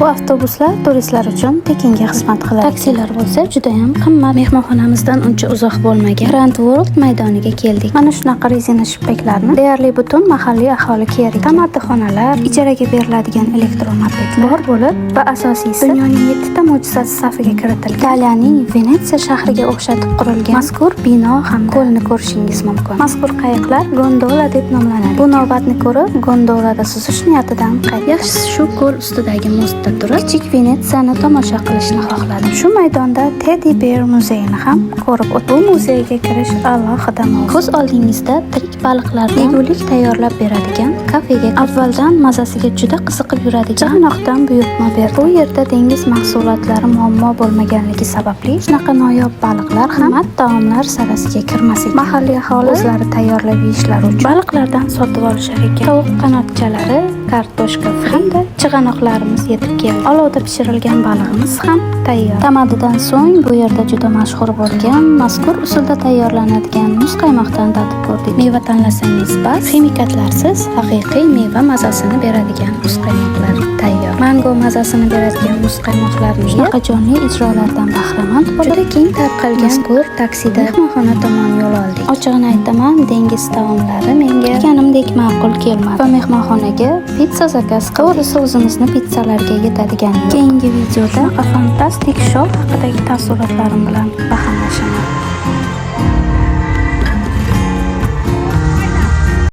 Bu avtobuslar turistlar uchun tekinga xizmat qiladi. Taksilar bo'lsa juda ham qimmat. Mehmonxonamizdan uncha uzoq bo'lmagan Grand World maydoniga keldik. Mana shunaqa rezina shippaklarni deyarli butun mahalliy aholi kiyar ekan. Tamaddixonalar, ijaraga beriladigan elektromopedlar bor bo'lib va asosiysi dunyoning 7 ta mo'jizasi safiga kiritilgan. Italiyaning Venetsiya shahriga o'xshatib qurilgan mazkur bino hamda ko'lni ko'rishingiz mumkin. Mazkur qayiqlar gondola deb nomlanadi. Bu navbatni ko'rib, gondolada suzish niyatidan qaytdim. Yaxshisi shu ko'l ustidagi mostda turib, kichik Venetsiyani tomosha qilishni xohladim. Shu maydonda Teddy Bear muzeyini ham ko'rib o'tdim. Bu muzeyga kirish alohida mavzu. Ko'z oldingizda tirik baliqlardan yegulik tayyorlab beradigan kafega avvaldan mazasiga juda qiziqib yuradigan Jahnoqdan buyurtma berdi. Bu yerda dengiz mahsulotlari muammo bo'lmaganligi sababli shunaqa noyob baliqlar qimmat taomlar sarasiga kirmas ekan. Mahalliy aholi o'zlari tayyorlab yeyishlari uchun baliqlardan sotib olishar ekan. Tovuq qanotchalari, kartoshka hamda chig'anoqlarimiz yetib keldi. Olovda pishirilgan balig'imiz ham tayyor. Tamadidan so'ng bu yerda juda mashhur bo'lgan mazkur usulda tayyorlanadigan muzqaymoqdan tatib ko'rdik. Meva tanlasangiz bas, ximikatlarsiz haqiqiy meva mazasini beradigan muzqaymoqlar tayyor. Mango mazasini beradigan muzqaymoqlarni shunaqa jonli ijrolardan bahramand bo'lib, juda keng tarqalgan mazkur taksida mehmonxona tomon yo'l oldik. Ochig'ini aytaman, dengiz taomlari menga kutganimdek ma'qul kelmadi va mehmonxonaga pitsa zakaz qilib, to'g'risi o'zimizni pitsalarga yetadigan. Keyingi videoda fantastik shou haqidagi taassurotlarim bilan bahramlashaman.